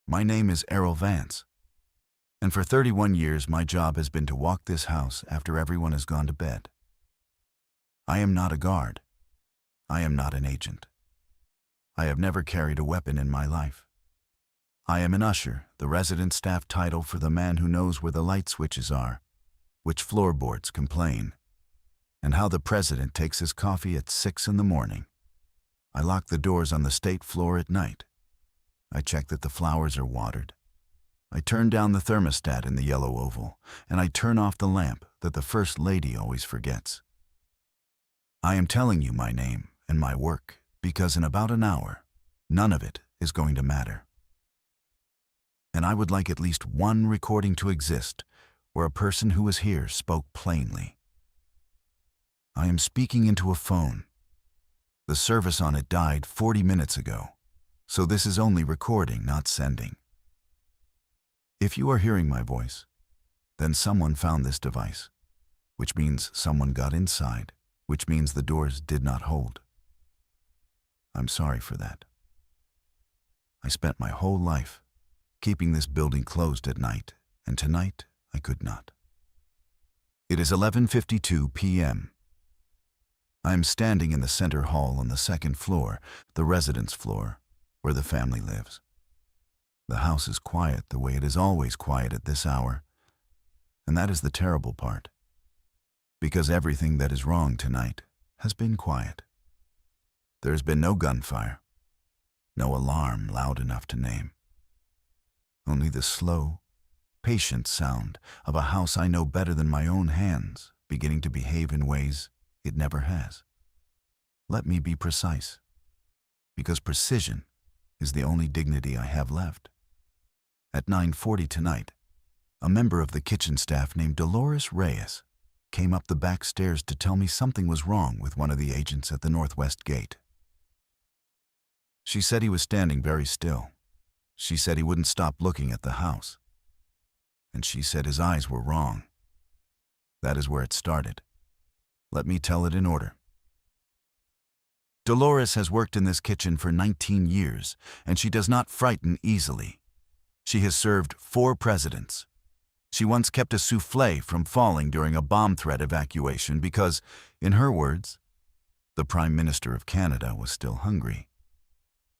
My name is Errol Vance, and for 31 years my job has been to walk this house after everyone has gone to bed. I am not a guard. I am not an agent. I have never carried a weapon in my life. I am an usher, the resident staff title for the man who knows where the light switches are, which floorboards complain, and how the president takes his coffee at 6 in the morning. I lock the doors on the state floor at night. I check that the flowers are watered. I turn down the thermostat in the yellow oval, and I turn off the lamp that the First Lady always forgets. I am telling you my name and my work because in about an hour, none of it is going to matter. And I would like at least one recording to exist where a person who was here spoke plainly. I am speaking into a phone. The service on it died 40 minutes ago, so this is only recording, not sending. If you are hearing my voice, then someone found this device, which means someone got inside, which means the doors did not hold. I'm sorry for that. I spent my whole life keeping this building closed at night, and tonight I could not. It is 11:52 p.m. I am standing in the center hall on the second floor, the residence floor, where the family lives. The house is quiet the way it is always quiet at this hour, and that is the terrible part, because everything that is wrong tonight has been quiet. There has been no gunfire, no alarm loud enough to name. Only the slow, patient sound of a house I know better than my own hands beginning to behave in ways it never has. Let me be precise, because precision is the only dignity I have left. At 9:40 tonight, a member of the kitchen staff named Dolores Reyes came up the back stairs to tell me something was wrong with one of the agents at the northwest gate. She said he was standing very still. She said he wouldn't stop looking at the house. And she said his eyes were wrong. That is where it started. Let me tell it in order. Dolores has worked in this kitchen for 19 years, and she does not frighten easily. She has served 4 presidents. She once kept a souffle from falling during a bomb threat evacuation because, in her words, the Prime Minister of Canada was still hungry.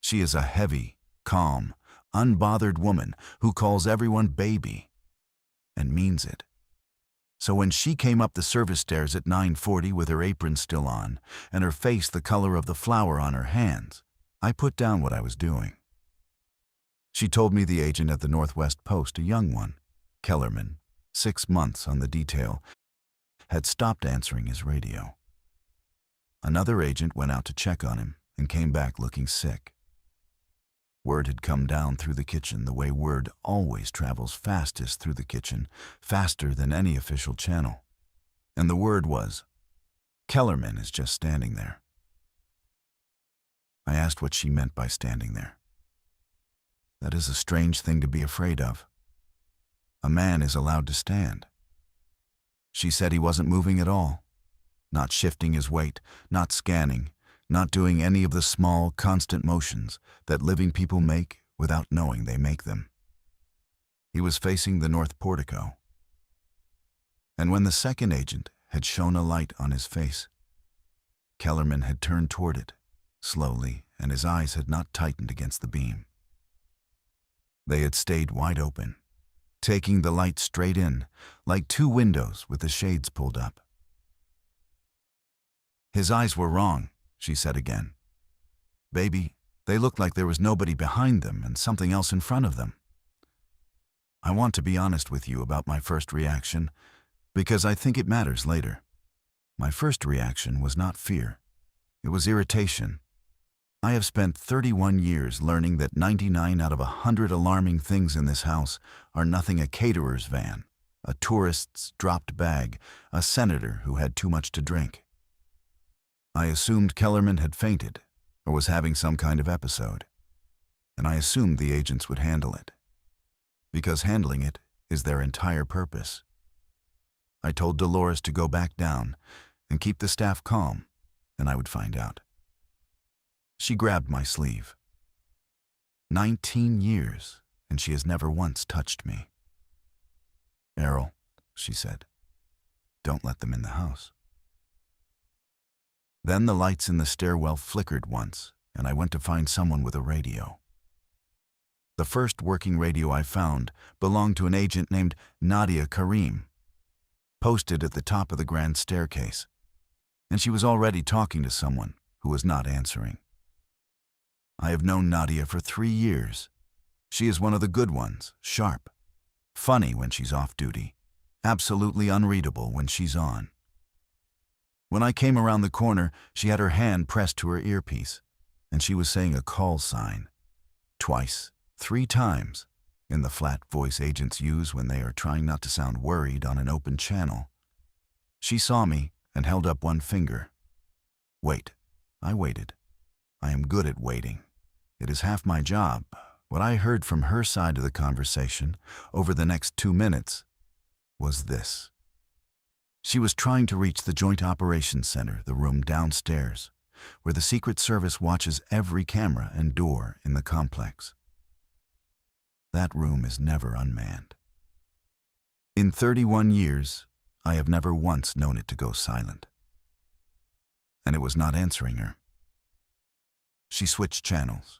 She is a heavy, calm, unbothered woman who calls everyone baby, and means it. So when she came up the service stairs at 9:40 with her apron still on and her face the color of the flour on her hands, I put down what I was doing. She told me the agent at the Northwest Post, a young one, Kellerman, 6 months on the detail, had stopped answering his radio. Another agent went out to check on him and came back looking sick. Word had come down through the kitchen the way word always travels fastest through the kitchen, faster than any official channel. And the word was, Kellerman is just standing there. I asked what she meant by standing there. That is a strange thing to be afraid of. A man is allowed to stand. She said he wasn't moving at all, not shifting his weight, not scanning, not doing any of the small, constant motions that living people make without knowing they make them. He was facing the north portico. And when the second agent had shone a light on his face, Kellerman had turned toward it, slowly, and his eyes had not tightened against the beam. They had stayed wide open, taking the light straight in, like 2 windows with the shades pulled up. His eyes were wrong, she said again. Baby, they looked like there was nobody behind them and something else in front of them. I want to be honest with you about my first reaction, because I think it matters later. My first reaction was not fear. It was irritation. I have spent 31 years learning that 99 out of 100 alarming things in this house are nothing a caterer's van, a tourist's dropped bag, a senator who had too much to drink. I assumed Kellerman had fainted or was having some kind of episode, and I assumed the agents would handle it, because handling it is their entire purpose. I told Dolores to go back down and keep the staff calm, and I would find out. She grabbed my sleeve. 19 years, and she has never once touched me. Errol, she said, don't let them in the house. Then the lights in the stairwell flickered once, and I went to find someone with a radio. The first working radio I found belonged to an agent named Nadia Karim, posted at the top of the grand staircase, and she was already talking to someone who was not answering. I have known Nadia for 3 years. She is one of the good ones, sharp, funny when she's off duty, absolutely unreadable when she's on. When I came around the corner, she had her hand pressed to her earpiece, and she was saying a call sign, twice, 3 times, in the flat voice agents use when they are trying not to sound worried on an open channel. She saw me and held up one finger. Wait. I waited. I am good at waiting. It is half my job. What I heard from her side of the conversation over the next 2 minutes was this. She was trying to reach the Joint Operations Center, the room downstairs, where the Secret Service watches every camera and door in the complex. That room is never unmanned. In 31 years, I have never once known it to go silent. And it was not answering her. She switched channels.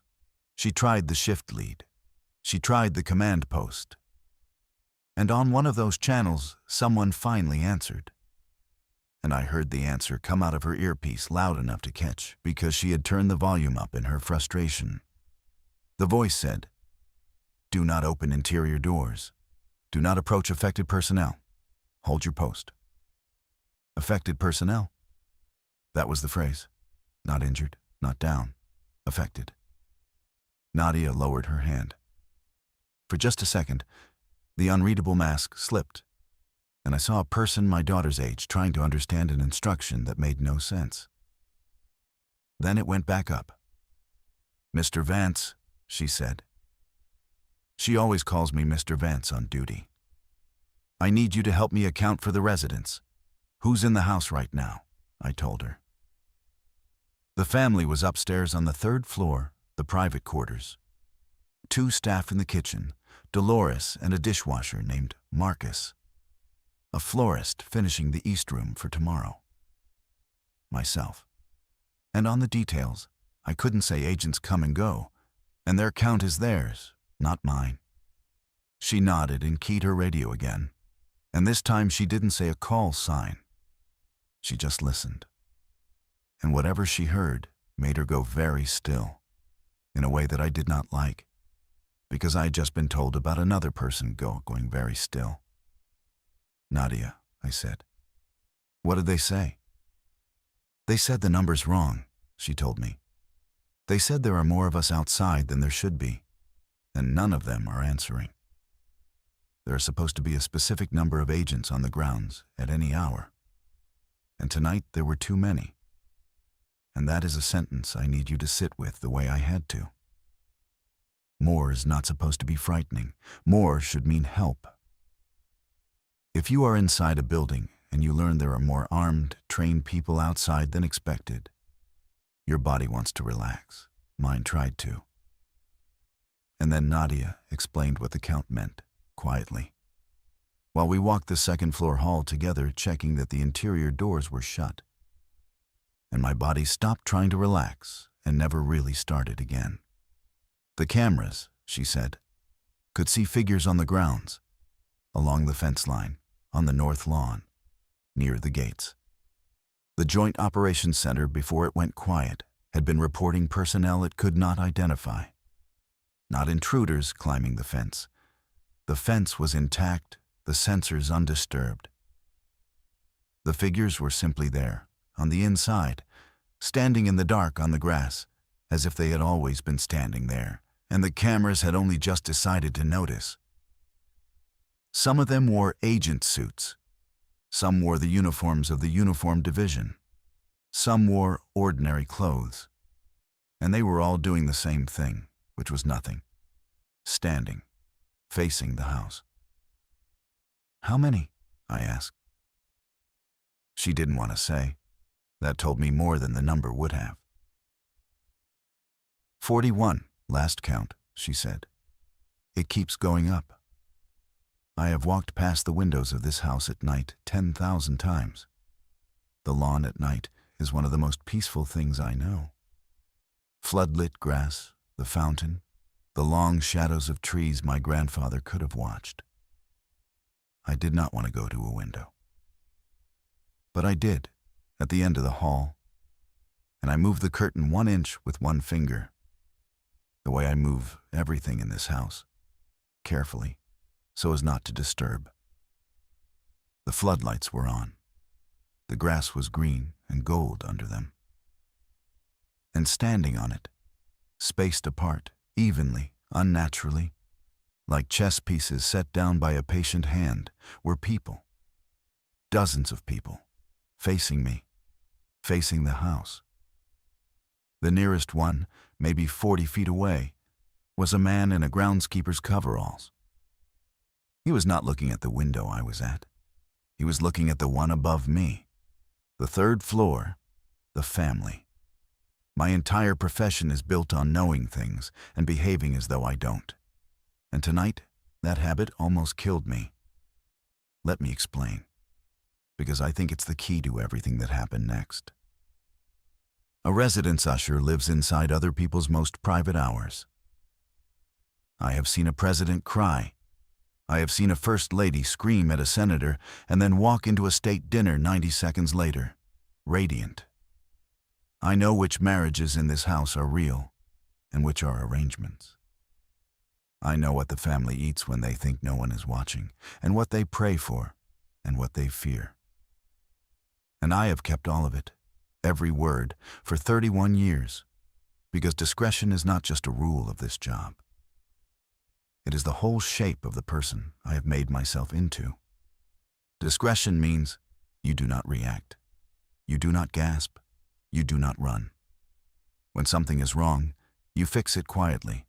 She tried the shift lead. She tried the command post. And on one of those channels, someone finally answered. And I heard the answer come out of her earpiece loud enough to catch because she had turned the volume up in her frustration. The voice said, "Do not open interior doors. Do not approach affected personnel. Hold your post." Affected personnel? That was the phrase. Not injured, not down, affected. Nadia lowered her hand. For just a second, the unreadable mask slipped, and I saw a person my daughter's age trying to understand an instruction that made no sense. Then it went back up. "Mr. Vance," she said. She always calls me Mr. Vance on duty. "I need you to help me account for the residents. Who's in the house right now?" I told her. The family was upstairs on the 3rd floor, the private quarters. 2 staff in the kitchen, Dolores and a dishwasher named Marcus. A florist finishing the East Room for tomorrow. Myself. And on the details, I couldn't say agents come and go, and their count is theirs, not mine. She nodded and keyed her radio again, and this time she didn't say a call sign. She just listened. And whatever she heard made her go very still, in a way that I did not like, because I had just been told about another person going very still. "Nadia," I said. "What did they say?" "They said the number's wrong," she told me. "They said there are more of us outside than there should be, and none of them are answering. There are supposed to be a specific number of agents on the grounds at any hour, and tonight there were too many. And that is a sentence I need you to sit with the way I had to. More is not supposed to be frightening. More should mean help. If you are inside a building and you learn there are more armed, trained people outside than expected, your body wants to relax. Mine tried to." And then Nadia explained what the count meant, quietly, while we walked the 2nd floor hall together, checking that the interior doors were shut. And my body stopped trying to relax and never really started again. "The cameras," she said, "could see figures on the grounds, along the fence line, on the north lawn, near the gates. The Joint Operations Center, before it went quiet, had been reporting personnel it could not identify. Not intruders climbing the fence. The fence was intact, the sensors undisturbed. The figures were simply there, on the inside, standing in the dark on the grass, as if they had always been standing there, and the cameras had only just decided to notice. Some of them wore agent suits. Some wore the uniforms of the uniform division. Some wore ordinary clothes. And they were all doing the same thing, which was nothing. Standing, facing the house. "How many?" I asked. She didn't want to say. That told me more than the number would have. 41, last count, she said. It keeps going up. I have walked past the windows of this house at night 10,000 times. The lawn at night is one of the most peaceful things I know. Floodlit grass, the fountain, the long shadows of trees my grandfather could have watched. I did not want to go to a window. But I did, at the end of the hall, and I moved the curtain 1 inch with one finger, the way I move everything in this house, carefully, so as not to disturb. The floodlights were on. The grass was green and gold under them. And standing on it, spaced apart, evenly, unnaturally, like chess pieces set down by a patient hand, were people. Dozens of people, facing me, facing the house. The nearest one, maybe 40 feet away, was a man in a groundskeeper's coveralls. He was not looking at the window I was at. He was looking at the one above me. The 3rd floor, the family. My entire profession is built on knowing things and behaving as though I don't. And tonight, that habit almost killed me. Let me explain, because I think it's the key to everything that happened next. A residence usher lives inside other people's most private hours. I have seen a president cry. I have seen a first lady scream at a senator and then walk into a state dinner 90 seconds later, radiant. I know which marriages in this house are real and which are arrangements. I know what the family eats when they think no one is watching, and what they pray for, and what they fear. And I have kept all of it, every word, for 31 years, because discretion is not just a rule of this job. It is the whole shape of the person I have made myself into. Discretion means you do not react, you do not gasp, you do not run. When something is wrong, you fix it quietly,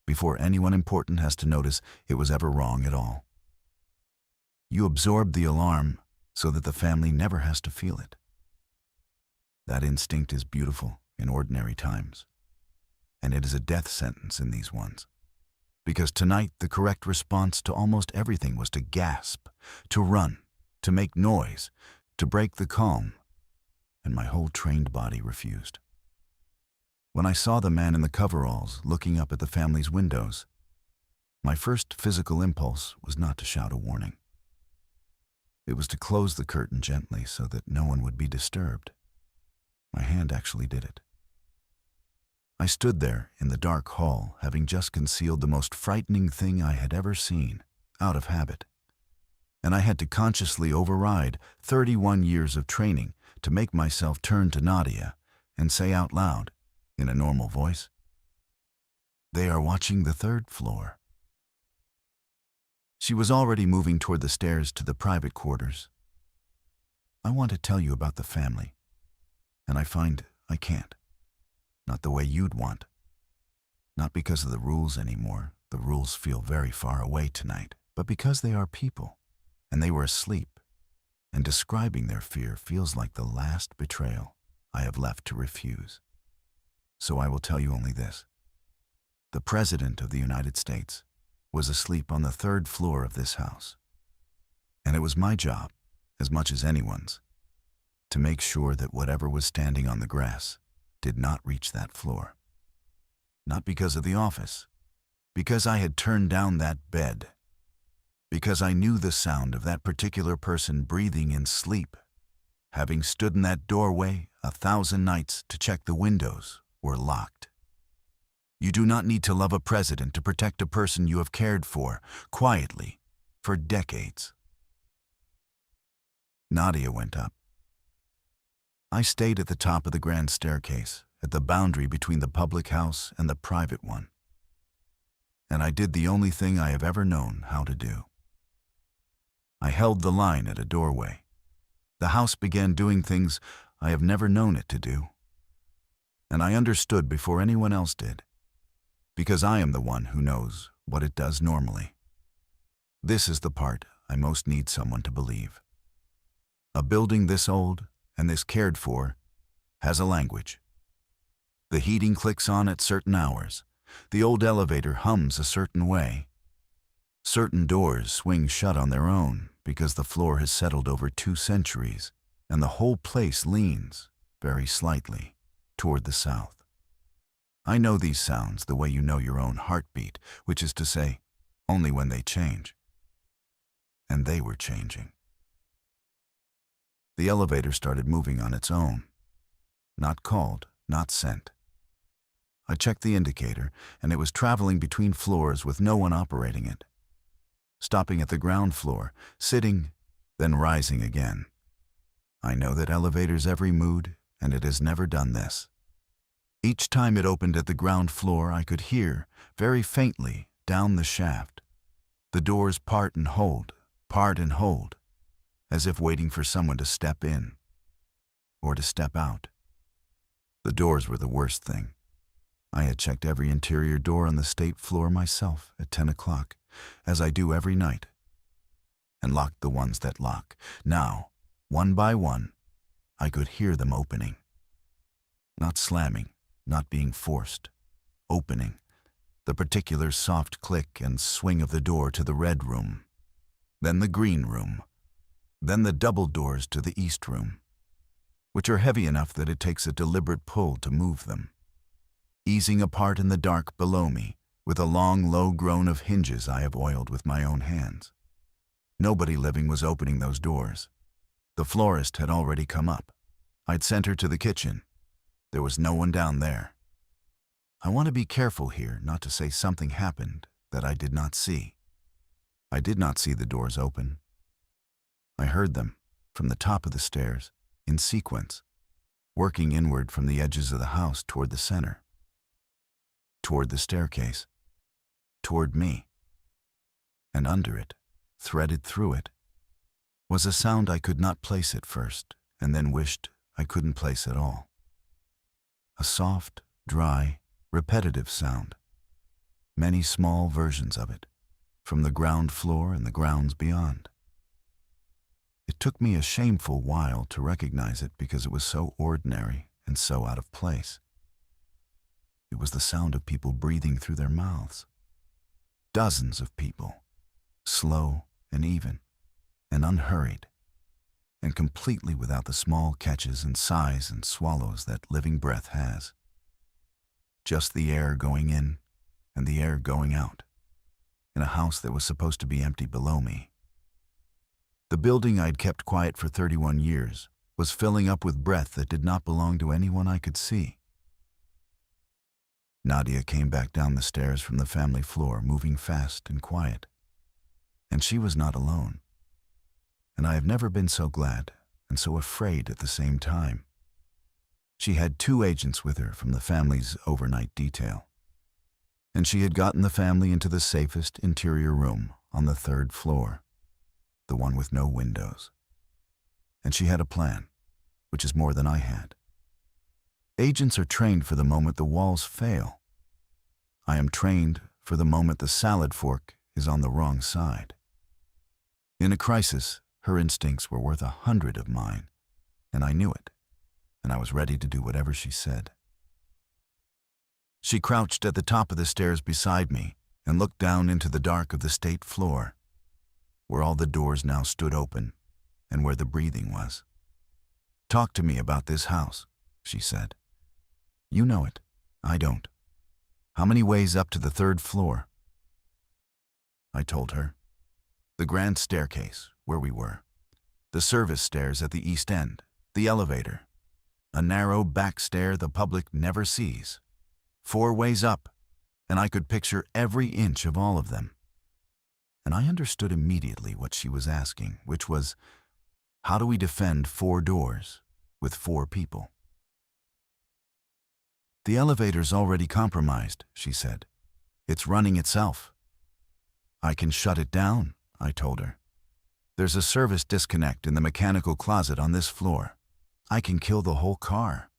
before anyone important has to notice it was ever wrong at all. You absorb the alarm so that the family never has to feel it. That instinct is beautiful in ordinary times, and it is a death sentence in these ones. Because tonight the correct response to almost everything was to gasp, to run, to make noise, to break the calm, and my whole trained body refused. When I saw the man in the coveralls looking up at the family's windows, my first physical impulse was not to shout a warning. It was to close the curtain gently so that no one would be disturbed. My hand actually did it. I stood there in the dark hall, having just concealed the most frightening thing I had ever seen, out of habit. And I had to consciously override 31 years of training to make myself turn to Nadia and say out loud, in a normal voice, "They are watching the 3rd floor." She was already moving toward the stairs to the private quarters. I want to tell you about the family, and I find I can't. Not the way you'd want. Not because of the rules anymore. The rules feel very far away tonight, but because they are people, and they were asleep, and describing their fear feels like the last betrayal I have left to refuse. So I will tell you only this. The President of the United States was asleep on the 3rd floor of this house. And it was my job, as much as anyone's, to make sure that whatever was standing on the grass did not reach that floor. Not because of the office, because I had turned down that bed, because I knew the sound of that particular person breathing in sleep, having stood in that doorway 1,000 nights to check the windows were locked. You do not need to love a president to protect a person you have cared for, quietly, for decades. Nadia went up. I stayed at the top of the grand staircase, at the boundary between the public house and the private one. And I did the only thing I have ever known how to do. I held the line at a doorway. The house began doing things I have never known it to do. And I understood before anyone else did, because I am the one who knows what it does normally. This is the part I most need someone to believe. A building this old and this cared for has a language. The heating clicks on at certain hours, The old elevator hums a certain way. Certain doors swing shut on their own because the floor has settled over 2 centuries, and the whole place leans, very slightly, toward the south. I know these sounds the way you know your own heartbeat, which is to say, only when they change. And they were changing. The elevator started moving on its own. Not called, not sent. I checked the indicator, and it was traveling between floors with no one operating it. Stopping at the ground floor, sitting, then rising again. I know that elevators every mood, and it has never done this. Each time it opened at the ground floor, I could hear, very faintly, down the shaft, the doors part and hold, as if waiting for someone to step in, or to step out. The doors were the worst thing. I had checked every interior door on the state floor myself at 10 o'clock, as I do every night, and locked the ones that lock. Now, one by one, I could hear them opening. Not slamming, not being forced. Opening. The particular soft click and swing of the door to the red room. Then the green room. Then the double doors to the east room, which are heavy enough that it takes a deliberate pull to move them. Easing apart in the dark below me, with a long, low groan of hinges I have oiled with my own hands. Nobody living was opening those doors. The florist had already come up. I'd sent her to the kitchen. There was no one down there. I want to be careful here not to say something happened that I did not see. I did not see the doors open. I heard them, from the top of the stairs, in sequence, working inward from the edges of the house toward the center, toward the staircase, toward me. And under it, threaded through it, was a sound I could not place at first, and then wished I couldn't place at all. A soft, dry, repetitive sound. Many small versions of it, from the ground floor and the grounds beyond. It took me a shameful while to recognize it because it was so ordinary and so out of place. It was the sound of people breathing through their mouths. Dozens of people, slow and even, and unhurried, and completely without the small catches and sighs and swallows that living breath has. Just the air going in and the air going out, in a house that was supposed to be empty below me. The building I'd kept quiet for 31 years was filling up with breath that did not belong to anyone I could see. Nadia came back down the stairs from the family floor, moving fast and quiet. And she was not alone. And I have never been so glad and so afraid at the same time. She had 2 agents with her from the family's overnight detail. And she had gotten the family into the safest interior room on the 3rd floor, the one with no windows. And she had a plan, which is more than I had. Agents are trained for the moment the walls fail. I am trained for the moment the salad fork is on the wrong side. In a crisis, her instincts were worth 100 of mine, and I knew it, and I was ready to do whatever she said. She crouched at the top of the stairs beside me and looked down into the dark of the state floor, where all the doors now stood open and where the breathing was. "Talk to me about this house," she said. "You know it. I don't. How many ways up to the 3rd floor?" I told her. The grand staircase, where we were. The service stairs at the east end. The elevator. A narrow back stair the public never sees. 4 ways up, and I could picture every inch of all of them. And I understood immediately what she was asking, which was, how do we defend 4 doors with 4 people? "The elevator's already compromised," she said. "It's running itself." "I can shut it down," I told her. "There's a service disconnect in the mechanical closet on this floor. I can kill the whole car."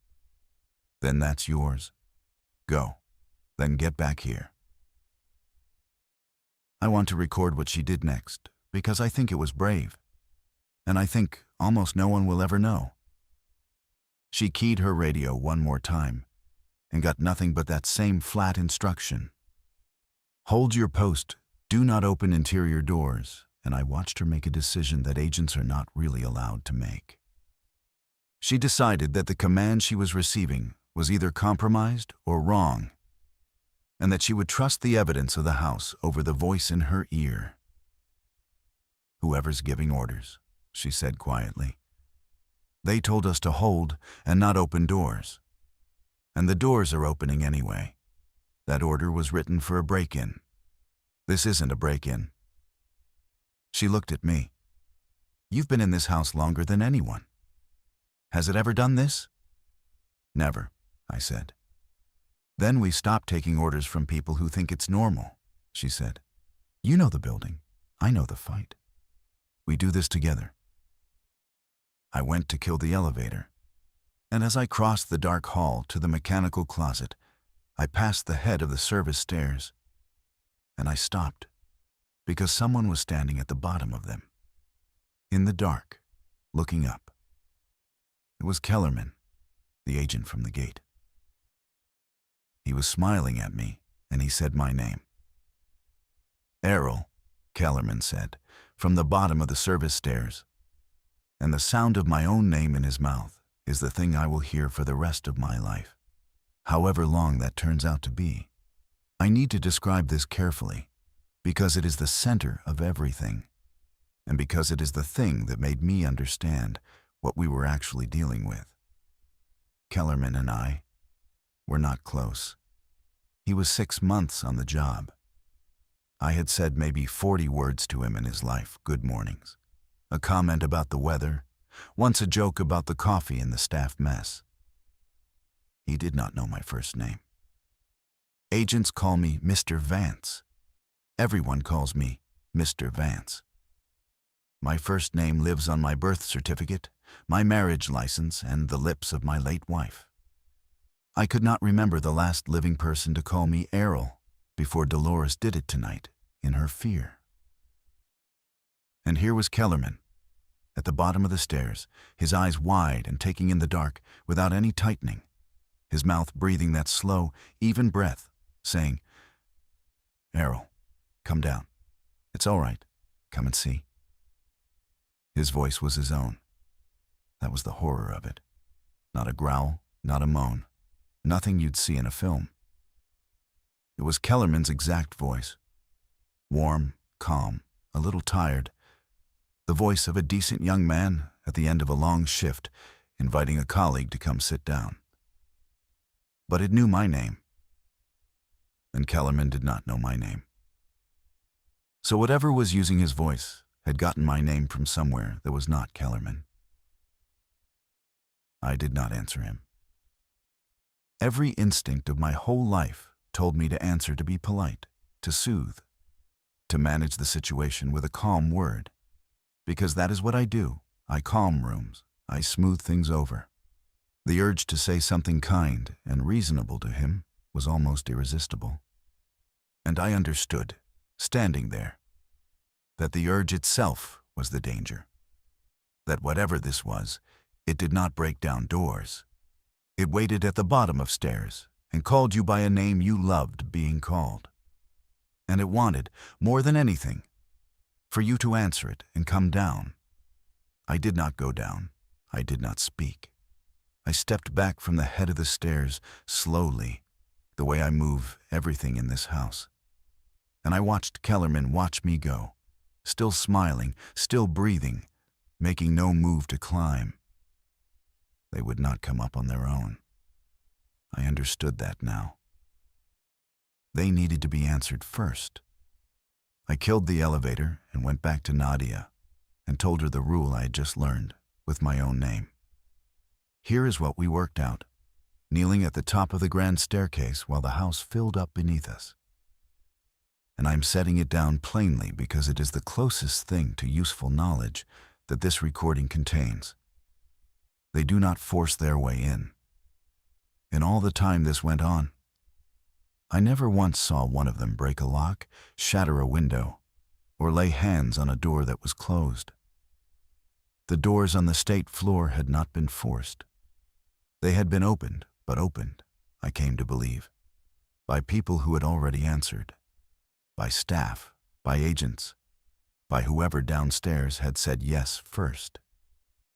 "Then that's yours. Go. Then get back here." I want to record what she did next, because I think it was brave. And I think almost no one will ever know. She keyed her radio one more time, and got nothing but that same flat instruction. Hold your post, do not open interior doors, and I watched her make a decision that agents are not really allowed to make. She decided that the command she was receiving was either compromised or wrong, and that she would trust the evidence of the house over the voice in her ear. "Whoever's giving orders," she said quietly. "They told us to hold and not open doors. And the doors are opening anyway. That order was written for a break-in. This isn't a break-in." She looked at me. "You've been in this house longer than anyone. Has it ever done this?" "Never," I said. "Then we stopped taking orders from people who think it's normal," she said. "You know the building. I know the fight. We do this together." I went to kill the elevator, and as I crossed the dark hall to the mechanical closet, I passed the head of the service stairs, and I stopped because someone was standing at the bottom of them, in the dark, looking up. It was Kellerman, the agent from the gate. He was smiling at me, and he said my name. "Errol," Kellerman said, from the bottom of the service stairs, and the sound of my own name in his mouth is the thing I will hear for the rest of my life, however long that turns out to be. I need to describe this carefully, because it is the center of everything, and because it is the thing that made me understand what we were actually dealing with. Kellerman and I were not close. He was 6 months on the job. I had said maybe 40 words to him in his life, good mornings, a comment about the weather, once a joke about the coffee in the staff mess. He did not know my first name. Agents call me Mr. Vance. Everyone calls me Mr. Vance. My first name lives on my birth certificate, my marriage license, and the lips of my late wife. I could not remember the last living person to call me Errol before Dolores did it tonight, in her fear. And here was Kellerman, at the bottom of the stairs, his eyes wide and taking in the dark without any tightening, his mouth breathing that slow, even breath, saying, "Errol, come down. It's all right. Come and see." His voice was his own. That was the horror of it. Not a growl, not a moan. Nothing you'd see in a film. It was Kellerman's exact voice. Warm, calm, a little tired. The voice of a decent young man at the end of a long shift, inviting a colleague to come sit down. But it knew my name. And Kellerman did not know my name. So whatever was using his voice had gotten my name from somewhere that was not Kellerman. I did not answer him. Every instinct of my whole life told me to answer, to be polite, to soothe, to manage the situation with a calm word, because that is what I do. I calm rooms. I smooth things over. The urge to say something kind and reasonable to him was almost irresistible. And I understood, standing there, that the urge itself was the danger. That whatever this was, it did not break down doors. It waited at the bottom of stairs and called you by a name you loved being called. And it wanted, more than anything, for you to answer it and come down. I did not go down. I did not speak. I stepped back from the head of the stairs slowly, the way I move everything in this house. And I watched Kellerman watch me go, still smiling, still breathing, making no move to climb. They would not come up on their own. I understood that now. They needed to be answered first. I killed the elevator and went back to Nadia and told her the rule I had just learned with my own name. Here is what we worked out, kneeling at the top of the grand staircase while the house filled up beneath us. And I'm setting it down plainly because it is the closest thing to useful knowledge that this recording contains. They do not force their way in. In all the time this went on, I never once saw one of them break a lock, shatter a window, or lay hands on a door that was closed. The doors on the state floor had not been forced. They had been opened, but opened I came to believe, by people who had already answered, by staff, by agents, by whoever downstairs had said yes first.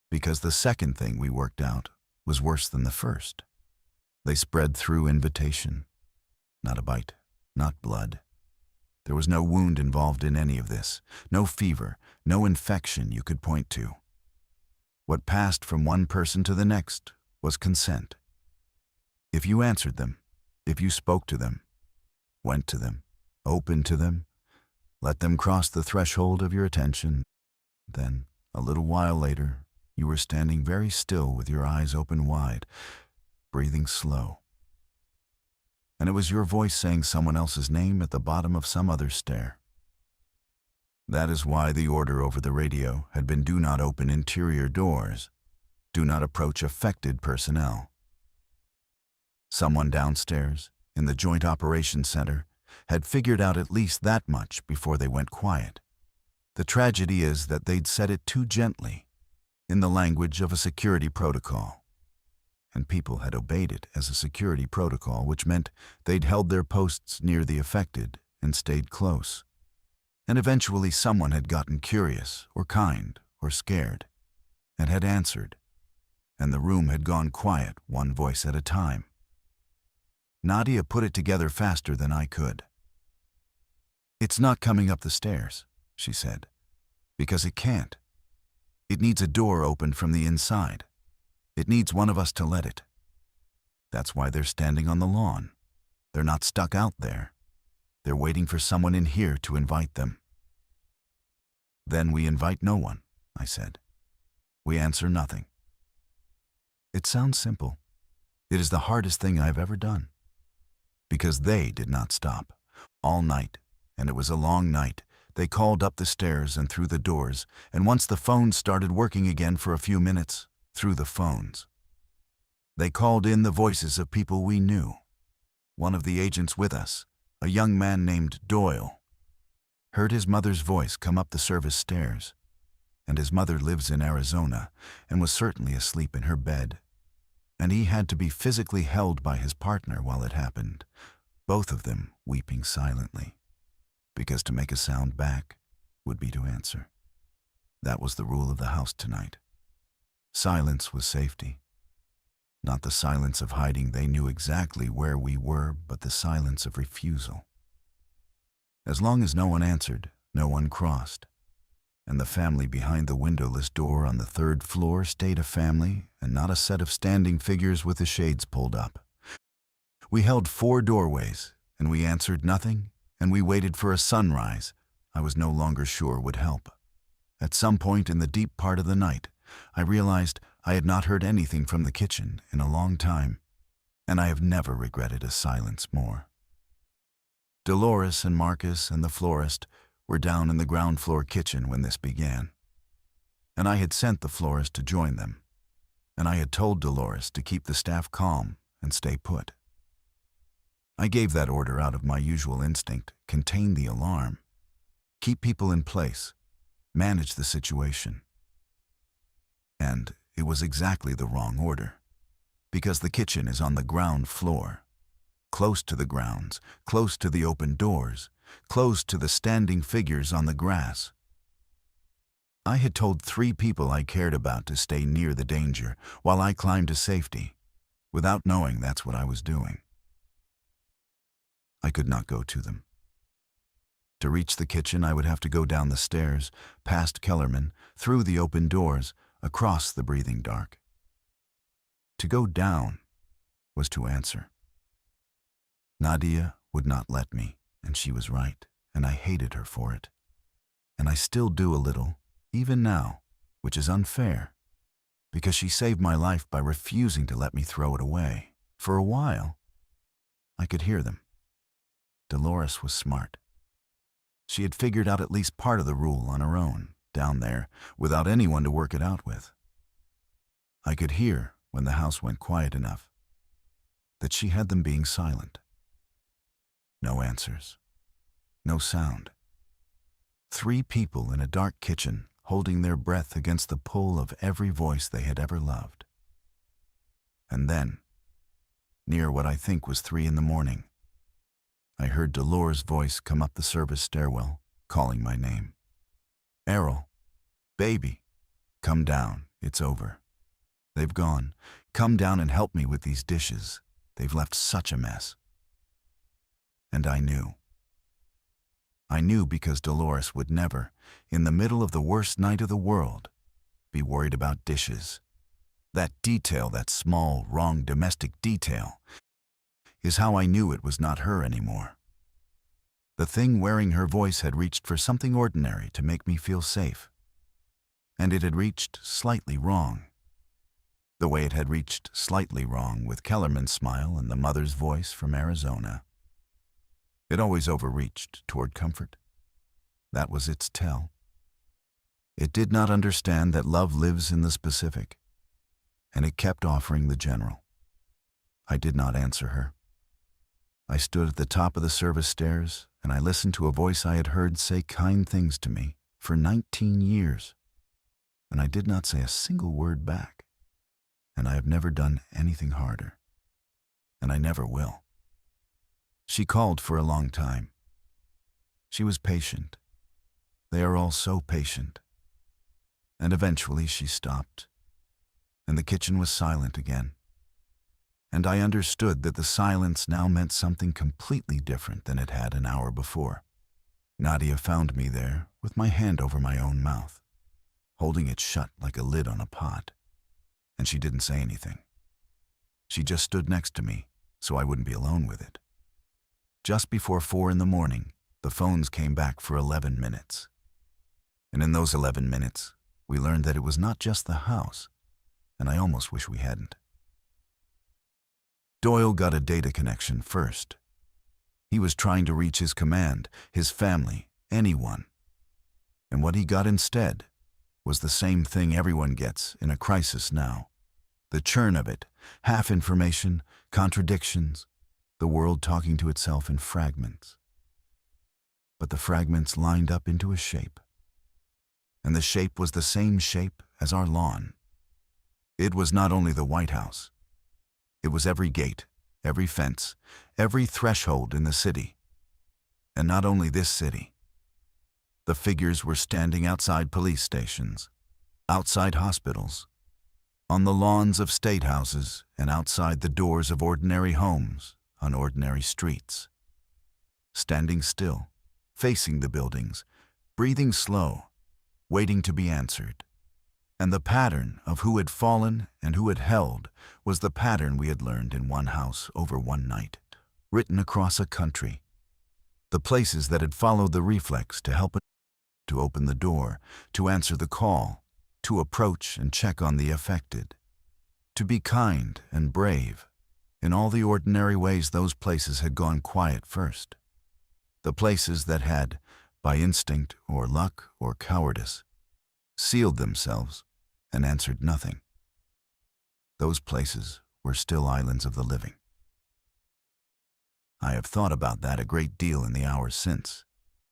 Because the second thing we worked out was worse than the first. They spread through invitation. Not a bite, not blood. There was no wound involved in any of this, no fever, no infection you could point to. What passed from one person to the next was consent. If you answered them, if you spoke to them, went to them, opened to them, let them cross the threshold of your attention, then, a little while later, you were standing very still with your eyes open wide, breathing slow. And it was your voice saying someone else's name at the bottom of some other stair. That is why the order over the radio had been do not open interior doors, do not approach affected personnel. Someone downstairs, in the Joint Operations Center, had figured out at least that much before they went quiet. The tragedy is that they'd said it too gently, in the language of a security protocol. And people had obeyed it as a security protocol, which meant they'd held their posts near the affected and stayed close. And eventually someone had gotten curious or kind or scared and had answered, and the room had gone quiet, one voice at a time. Nadia put it together faster than I could. "It's not coming up the stairs," she said, "because it can't. It needs a door opened from the inside. It needs one of us to let it. That's why they're standing on the lawn. They're not stuck out there. They're waiting for someone in here to invite them." "Then we invite no one," I said. "We answer nothing." It sounds simple. It is the hardest thing I've ever done. Because they did not stop. All night, and it was a long night, they called up the stairs and through the doors, and once the phones started working again for a few minutes, through the phones. They called in the voices of people we knew. One of the agents with us, a young man named Doyle, heard his mother's voice come up the service stairs, and his mother lives in Arizona and was certainly asleep in her bed, and he had to be physically held by his partner while it happened, both of them weeping silently, because to make a sound back would be to answer. That was the rule of the house tonight. Silence was safety. Not the silence of hiding they knew exactly where we were, but the silence of refusal. As long as no one answered, no one crossed. And the family behind the windowless door on the third floor stayed a family and not a set of standing figures with the shades pulled up. We held 4 doorways, and we answered nothing, and we waited for a sunrise I was no longer sure would help. At some point in the deep part of the night, I realized I had not heard anything from the kitchen in a long time, and I have never regretted a silence more. Dolores and Marcus and the florist were down in the ground floor kitchen when this began, and I had sent the florist to join them, and I had told Dolores to keep the staff calm and stay put. I gave that order out of my usual instinct: contain the alarm, keep people in place, manage the situation. And it was exactly the wrong order, because the kitchen is on the ground floor, close to the grounds, close to the open doors, close to the standing figures on the grass. I had told 3 people I cared about to stay near the danger while I climbed to safety, without knowing that's what I was doing. I could not go to them. To reach the kitchen, I would have to go down the stairs, past Kellerman, through the open doors, across the breathing dark. To go down was to answer. Nadia would not let me, and she was right, and I hated her for it. And I still do a little, even now, which is unfair, because she saved my life by refusing to let me throw it away. For a while, I could hear them. Dolores was smart. She had figured out at least part of the rule on her own, down there, without anyone to work it out with. I could hear, when the house went quiet enough, that she had them being silent. No answers. No sound. 3 people in a dark kitchen, holding their breath against the pull of every voice they had ever loved. And then, near what I think was 3 in the morning. I heard Dolores' voice come up the service stairwell, calling my name. "Errol, baby, come down, it's over. They've gone. Come down and help me with these dishes. They've left such a mess." And I knew. I knew because Dolores would never, in the middle of the worst night of the world, be worried about dishes. That detail, that small, wrong domestic detail, is how I knew it was not her anymore. The thing wearing her voice had reached for something ordinary to make me feel safe. And it had reached slightly wrong. The way it had reached slightly wrong with Kellerman's smile and the mother's voice from Arizona. It always overreached toward comfort. That was its tell. It did not understand that love lives in the specific, and it kept offering the general. I did not answer her. I stood at the top of the service stairs, and I listened to a voice I had heard say kind things to me for 19 years, and I did not say a single word back. And I have never done anything harder, and I never will. She called for a long time. She was patient. They are all so patient. And eventually she stopped, and the kitchen was silent again. And I understood that the silence now meant something completely different than it had an hour before. Nadia found me there with my hand over my own mouth, holding it shut like a lid on a pot. And she didn't say anything. She just stood next to me so I wouldn't be alone with it. Just before 4 in the morning, the phones came back for 11 minutes. And in those 11 minutes, we learned that it was not just the house, and I almost wish we hadn't. Doyle got a data connection first. He was trying to reach his command, his family, anyone. And what he got instead was the same thing everyone gets in a crisis now. The churn of it, half information, contradictions, the world talking to itself in fragments. But the fragments lined up into a shape. And the shape was the same shape as our lawn. It was not only the White House. It was every gate, every fence, every threshold in the city. And not only this city. The figures were standing outside police stations, outside hospitals, on the lawns of state houses, and outside the doors of ordinary homes on ordinary streets. Standing still, facing the buildings, breathing slow, waiting to be answered. And the pattern of who had fallen and who had held was the pattern we had learned in one house over one night, written across a country. The places that had followed the reflex to help to open the door, to answer the call, to approach and check on the affected, to be kind and brave. In all the ordinary ways those places had gone quiet first. The places that had, by instinct or luck or cowardice, sealed themselves and answered nothing. Those places were still islands of the living. I have thought about that a great deal in the hours since,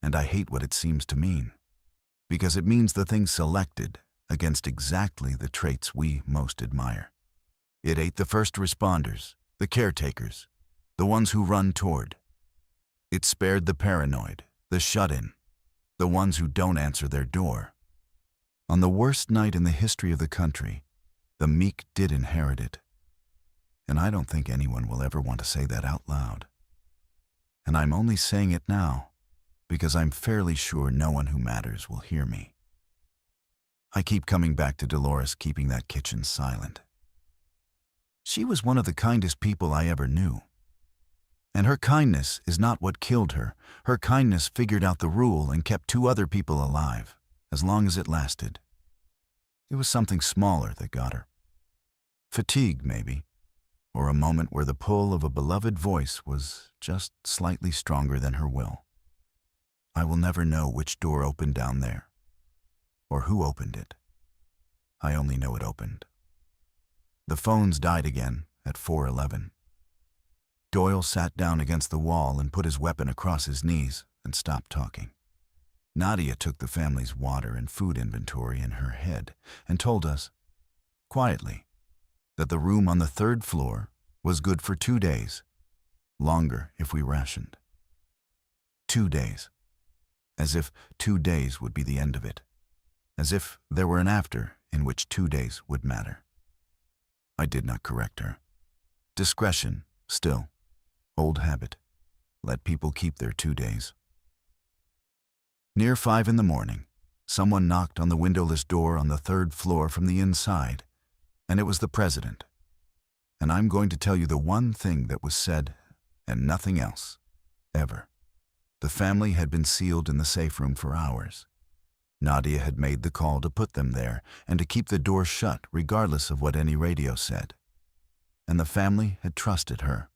and I hate what it seems to mean, because it means the thing selected against exactly the traits we most admire. It ate the first responders, the caretakers, the ones who run toward. It spared the paranoid, the shut-in, the ones who don't answer their door. On the worst night in the history of the country, the meek did inherit it. And I don't think anyone will ever want to say that out loud. And I'm only saying it now because I'm fairly sure no one who matters will hear me. I keep coming back to Dolores keeping that kitchen silent. She was one of the kindest people I ever knew. And her kindness is not what killed her. Her kindness figured out the rule and kept 2 other people alive, as long as it lasted. It was something smaller that got her. Fatigue, maybe, or a moment where the pull of a beloved voice was just slightly stronger than her will. I will never know which door opened down there, or who opened it. I only know it opened. The phones died again at 4:11. Doyle sat down against the wall and put his weapon across his knees and stopped talking. Nadia took the family's water and food inventory in her head and told us, quietly, that the room on the 3rd floor was good for 2 days, longer if we rationed. 2 days. As if 2 days would be the end of it. As if there were an after in which 2 days would matter. I did not correct her. Discretion, still. Old habit. Let people keep their 2 days. Near 5 in the morning, someone knocked on the windowless door on the 3rd floor from the inside, and it was the president. And I'm going to tell you the one thing that was said, and nothing else, ever. The family had been sealed in the safe room for hours. Nadia had made the call to put them there and to keep the door shut regardless of what any radio said. And the family had trusted her.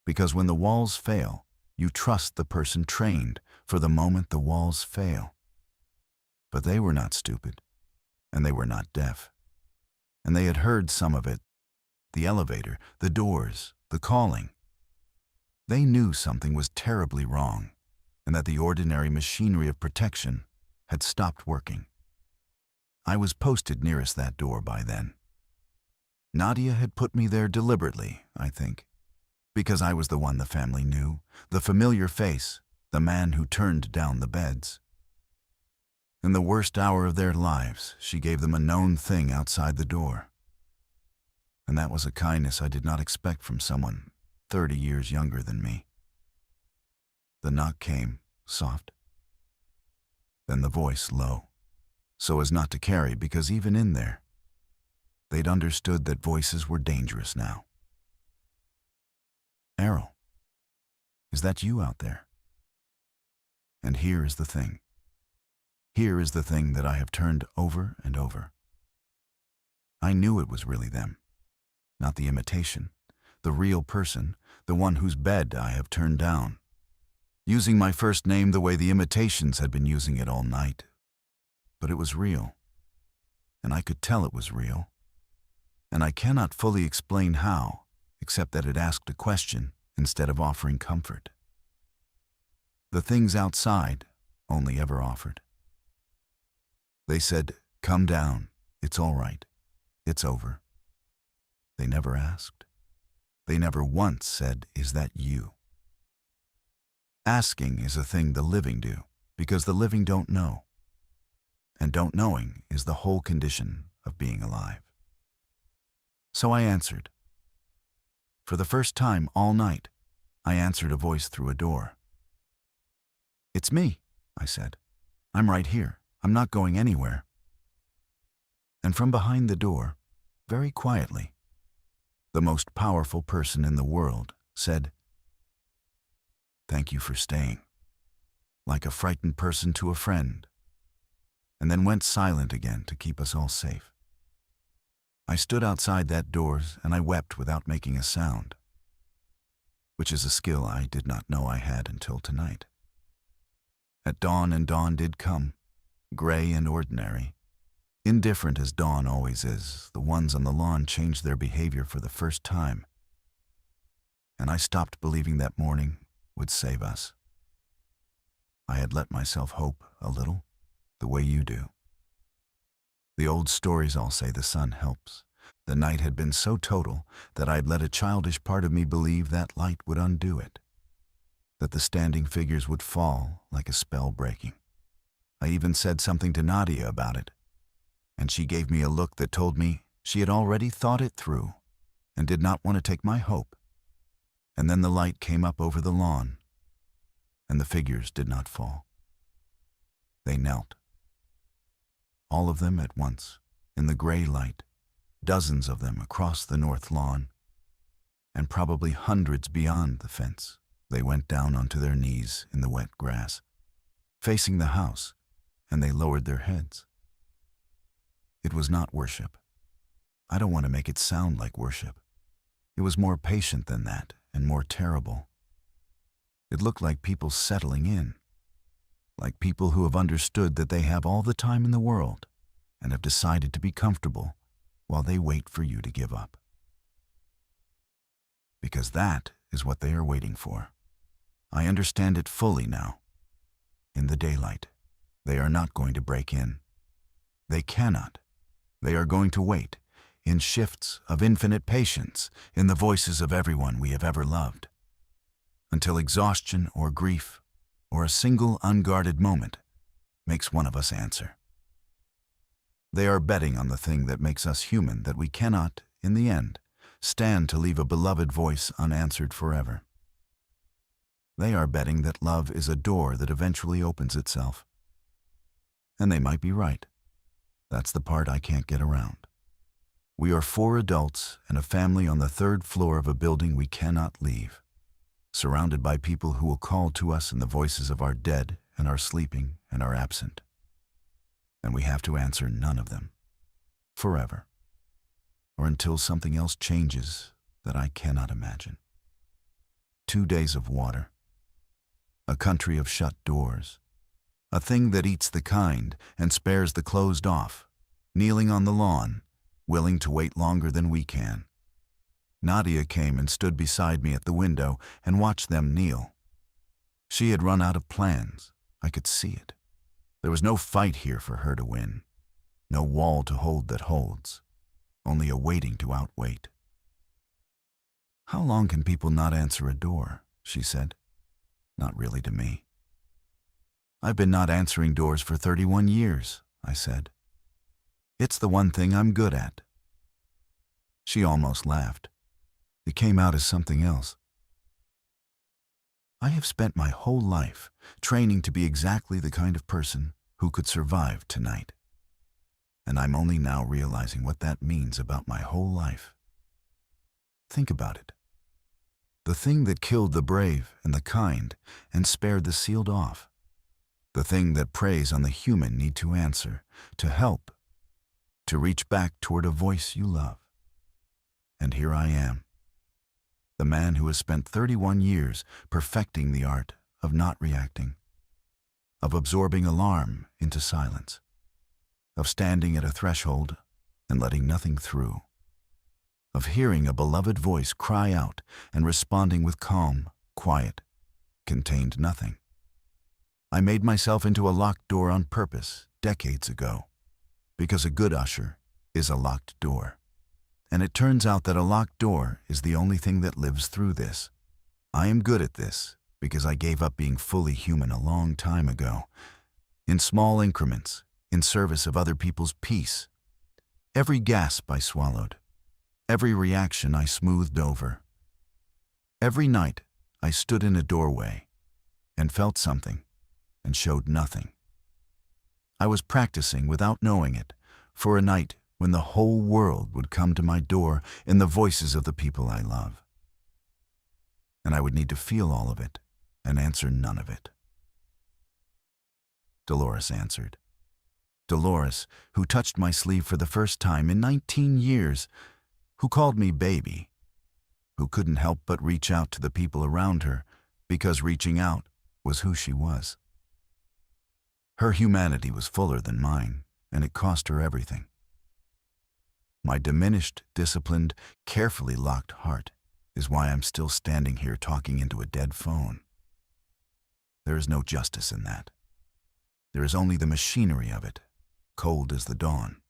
Because when the walls fail, you trust the person trained for the moment the walls fail. But they were not stupid, and they were not deaf. And they had heard some of it, the elevator, the doors, the calling. They knew something was terribly wrong, and that the ordinary machinery of protection had stopped working. I was posted nearest that door by then. Nadia had put me there deliberately, I think, because I was the one the family knew, the familiar face, the man who turned down the beds. In the worst hour of their lives, she gave them a known thing outside the door. And that was a kindness I did not expect from someone 30 years younger than me. The knock came, soft. Then the voice low, so as not to carry, because even in there, they'd understood that voices were dangerous now. Errol, is that you out there? And here is the thing. Here is the thing that I have turned over and over. I knew it was really them, not the imitation, the real person, the one whose bed I have turned down, using my first name the way the imitations had been using it all night. But it was real, and I could tell it was real, and I cannot fully explain how, except that it asked a question instead of offering comfort. The things outside only ever offered. They said, "Come down, it's all right, it's over." They never asked. They never once said, "Is that you?" Asking is a thing the living do, because the living don't know. And don't knowing is the whole condition of being alive. So I answered. For the first time all night, I answered a voice through a door. "It's me," I said. "I'm right here. I'm not going anywhere." And from behind the door, very quietly, the most powerful person in the world said, "Thank you for staying," like a frightened person to a friend, and then went silent again to keep us all safe. I stood outside that doors and I wept without making a sound, which is a skill I did not know I had until tonight. At dawn, and dawn did come, gray and ordinary. Indifferent as dawn always is, the ones on the lawn changed their behavior for the first time. And I stopped believing that morning would save us. I had let myself hope a little, the way you do. The old stories all say the sun helps. The night had been so total that I'd let a childish part of me believe that light would undo it, that the standing figures would fall like a spell breaking. I even said something to Nadia about it, and she gave me a look that told me she had already thought it through and did not want to take my hope. And then the light came up over the lawn, and the figures did not fall. They knelt. All of them at once, in the gray light, dozens of them across the north lawn, and probably hundreds beyond the fence. They went down onto their knees in the wet grass, facing the house, and they lowered their heads. It was not worship. I don't want to make it sound like worship. It was more patient than that, and more terrible. It looked like people settling in, like people who have understood that they have all the time in the world and have decided to be comfortable while they wait for you to give up. Because that is what they are waiting for. I understand it fully now. In the daylight, they are not going to break in. They cannot. They are going to wait, in shifts of infinite patience, in the voices of everyone we have ever loved, until exhaustion or grief or a single unguarded moment makes one of us answer. They are betting on the thing that makes us human, that we cannot, in the end, stand to leave a beloved voice unanswered forever. They are betting that love is a door that eventually opens itself. And they might be right. That's the part I can't get around. We are 4 adults and a family on the 3rd floor of a building we cannot leave, surrounded by people who will call to us in the voices of our dead and our sleeping and our absent. And we have to answer none of them, forever, or until something else changes that I cannot imagine. 2 days of water, a country of shut doors, a thing that eats the kind and spares the closed off, kneeling on the lawn, willing to wait longer than we can. Nadia came and stood beside me at the window and watched them kneel. She had run out of plans. I could see it. There was no fight here for her to win, no wall to hold that holds, only a waiting to outwait. "How long can people not answer a door?" she said. Not really to me. "I've been not answering doors for 31 years, I said. "It's the one thing I'm good at." She almost laughed. It came out as something else. "I have spent my whole life training to be exactly the kind of person who could survive tonight. And I'm only now realizing what that means about my whole life. Think about it. The thing that killed the brave and the kind and spared the sealed off. The thing that preys on the human need to answer, to help, to reach back toward a voice you love. And here I am, the man who has spent 31 years perfecting the art of not reacting, of absorbing alarm into silence, of standing at a threshold and letting nothing through, of hearing a beloved voice cry out and responding with calm, quiet, contained nothing. I made myself into a locked door on purpose decades ago, because a good usher is a locked door. And it turns out that a locked door is the only thing that lives through this. I am good at this because I gave up being fully human a long time ago, in small increments, in service of other people's peace. Every gasp I swallowed, every reaction I smoothed over. Every night I stood in a doorway and felt something and showed nothing. I was practicing without knowing it for a night when the whole world would come to my door in the voices of the people I love. And I would need to feel all of it and answer none of it. Dolores answered. Dolores, who touched my sleeve for the first time in 19 years, who called me baby, who couldn't help but reach out to the people around her because reaching out was who she was. Her humanity was fuller than mine, and it cost her everything. My diminished, disciplined, carefully locked heart is why I'm still standing here talking into a dead phone. There is no justice in that. There is only the machinery of it, cold as the dawn.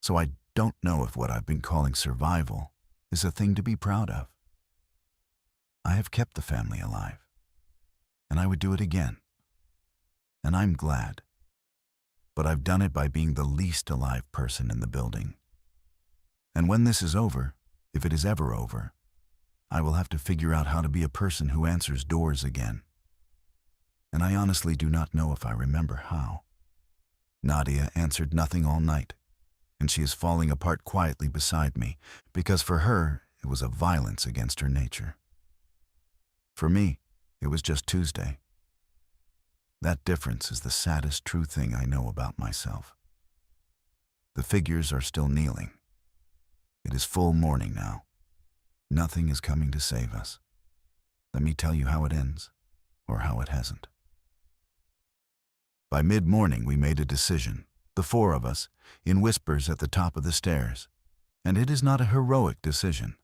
So I don't know if what I've been calling survival is a thing to be proud of. I have kept the family alive, and I would do it again. And I'm glad. But I've done it by being the least alive person in the building. And when this is over, if it is ever over, I will have to figure out how to be a person who answers doors again. And I honestly do not know if I remember how. Nadia answered nothing all night, and she is falling apart quietly beside me, because for her it was a violence against her nature. For me, it was just Tuesday. That difference is the saddest true thing I know about myself. The figures are still kneeling. It is full morning now. Nothing is coming to save us. Let me tell you how it ends, or how it hasn't. By mid-morning we made a decision, the 4 of us, in whispers at the top of the stairs. And it is not a heroic decision,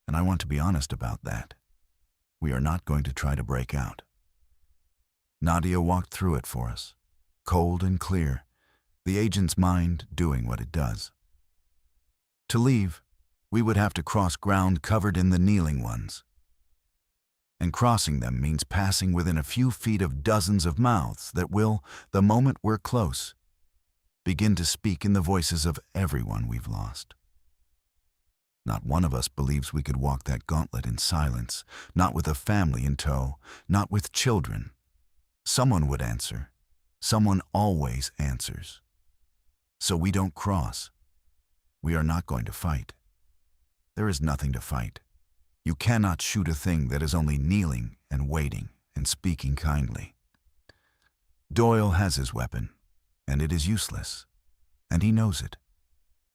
and I want to be honest about that. We are not going to try to break out. Nadia walked through it for us, cold and clear, the agent's mind doing what it does. To leave, we would have to cross ground covered in the kneeling ones. And crossing them means passing within a few feet of dozens of mouths that will, the moment we're close, begin to speak in the voices of everyone we've lost. Not one of us believes we could walk that gauntlet in silence, not with a family in tow, not with children. Someone would answer. Someone always answers. So we don't cross. We are not going to fight. There is nothing to fight. You cannot shoot a thing that is only kneeling and waiting and speaking kindly. Doyle has his weapon, and it is useless, and he knows it,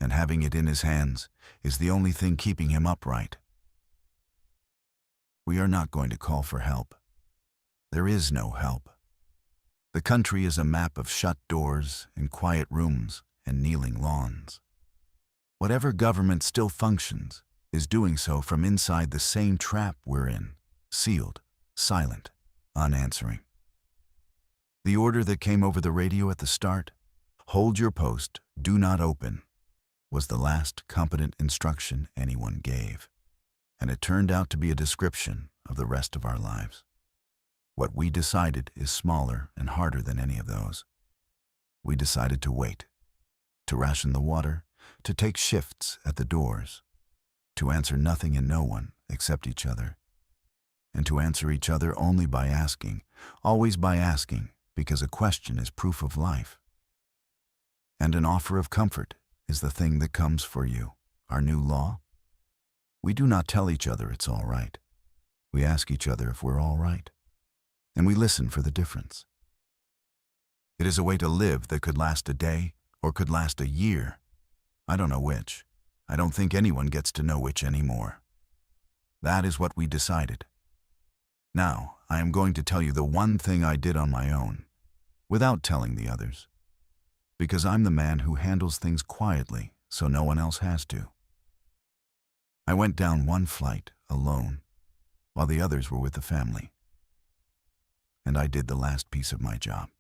and having it in his hands is the only thing keeping him upright. We are not going to call for help. There is no help. The country is a map of shut doors and quiet rooms and kneeling lawns. Whatever government still functions is doing so from inside the same trap we're in, sealed, silent, unanswering. The order that came over the radio at the start, "Hold your post, do not open," was the last competent instruction anyone gave, and it turned out to be a description of the rest of our lives. What we decided is smaller and harder than any of those. We decided to wait, to ration the water, to take shifts at the doors, to answer nothing and no one except each other, and to answer each other only by asking, always by asking, because a question is proof of life. And an offer of comfort is the thing that comes for you, our new law. We do not tell each other it's all right. We ask each other if we're all right, and we listen for the difference. It is a way to live that could last a day or could last a year. I don't know which. I don't think anyone gets to know which anymore. That is what we decided. Now, I am going to tell you the one thing I did on my own, without telling the others, because I'm the man who handles things quietly so no one else has to. I went down one flight alone, while the others were with the family. And I did the last piece of my job.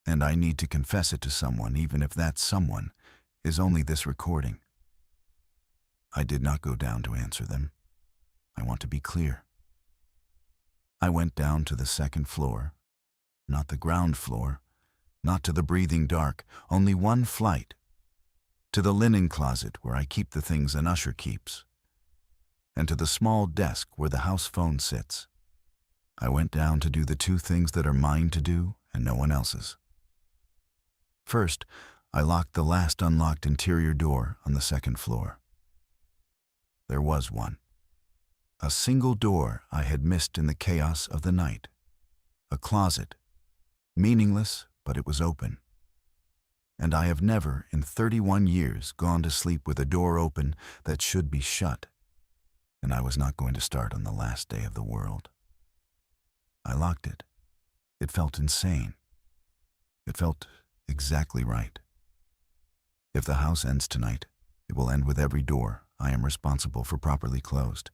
And I need to confess it to someone, even if that someone is only this recording. I did not go down to answer them. I want to be clear. I went down to the second floor, not the ground floor, not to the breathing dark, only one flight, to the linen closet where I keep the things an usher keeps, and to the small desk where the house phone sits. I went down to do the two things that are mine to do and no one else's. First, I locked the last unlocked interior door on the second floor. There was one. A single door I had missed in the chaos of the night. A closet. Meaningless, but it was open. And I have never, in 31 years, gone to sleep with a door open that should be shut. And I was not going to start on the last day of the world. I locked it. It felt insane. It felt exactly right. If the house ends tonight, it will end with every door I am responsible for properly closed.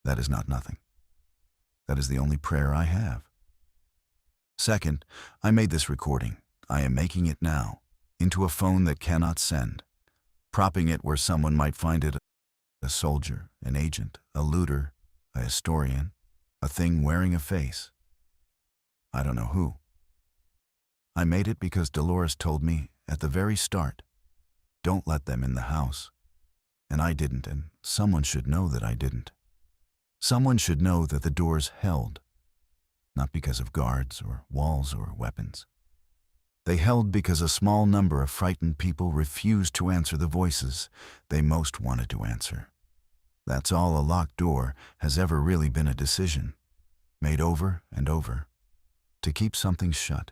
That is not nothing. That is the only prayer I have. Second, I made this recording. I am making it now, into a phone that cannot send, propping it where someone might find it: a soldier, an agent, a looter, a historian, a thing wearing a face. I don't know who. I made it because Dolores told me at the very start, don't let them in the house. And I didn't, and someone should know that I didn't. Someone should know that the doors held, not because of guards or walls or weapons. They held because a small number of frightened people refused to answer the voices they most wanted to answer. That's all a locked door has ever really been: a decision, made over and over, to keep something shut.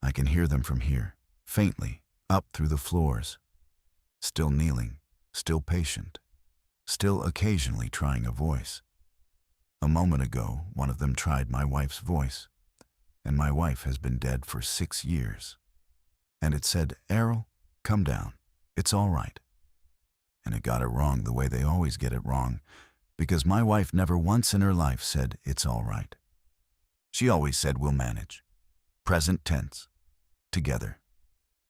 I can hear them from here, faintly, up through the floors, still kneeling, still patient, still occasionally trying a voice. A moment ago, one of them tried my wife's voice, and my wife has been dead for 6 years. And it said, "Errol, come down. It's all right." And it got it wrong the way they always get it wrong, because my wife never once in her life said, "It's all right." She always said, "We'll manage." Present tense. Together.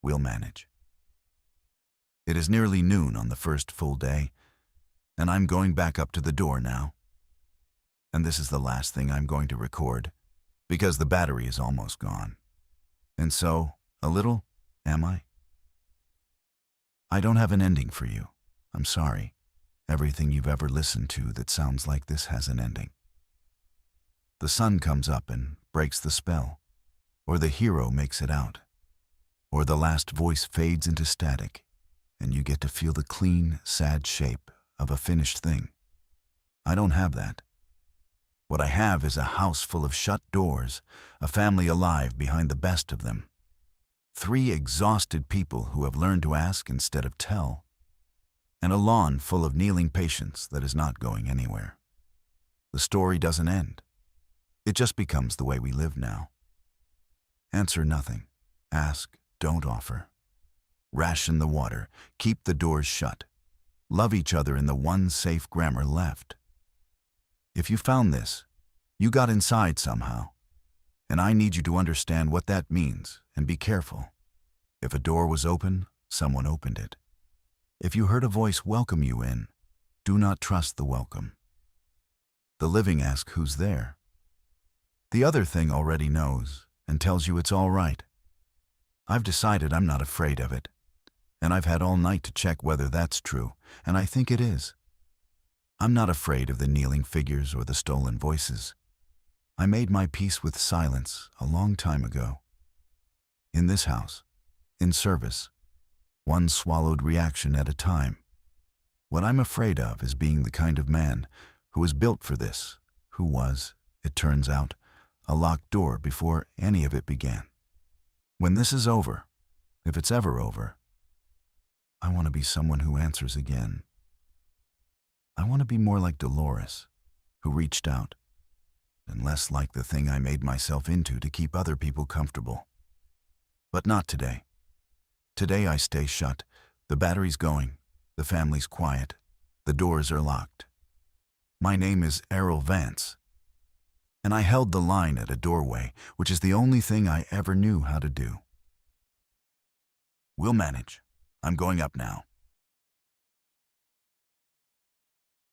We'll manage. It is nearly noon on the first full day, and I'm going back up to the door now. And this is the last thing I'm going to record, because the battery is almost gone. And so, a little, am I? I don't have an ending for you. I'm sorry. Everything you've ever listened to that sounds like this has an ending. The sun comes up and breaks the spell, or the hero makes it out, or the last voice fades into static, and you get to feel the clean, sad shape of a finished thing. I don't have that. What I have is a house full of shut doors, a family alive behind the best of them, 3 exhausted people who have learned to ask instead of tell, and a lawn full of kneeling patience that is not going anywhere. The story doesn't end. It just becomes the way we live now. Answer nothing. Ask, don't offer. Ration the water. Keep the doors shut. Love each other in the one safe grammar left. If you found this, you got inside somehow, and I need you to understand what that means and be careful. If a door was open, someone opened it. If you heard a voice welcome you in, do not trust the welcome. The living ask who's there. The other thing already knows and tells you it's all right. I've decided I'm not afraid of it, and I've had all night to check whether that's true, and I think it is. I'm not afraid of the kneeling figures or the stolen voices. I made my peace with silence a long time ago. In this house, in service, one swallowed reaction at a time. What I'm afraid of is being the kind of man who was built for this, who was, it turns out, a locked door before any of it began. When this is over, if it's ever over, I want to be someone who answers again. I want to be more like Dolores, who reached out, and less like the thing I made myself into to keep other people comfortable. But not today. Today I stay shut, the battery's going, the family's quiet, the doors are locked. My name is Errol Vance, and I held the line at a doorway, which is the only thing I ever knew how to do. We'll manage. I'm going up now.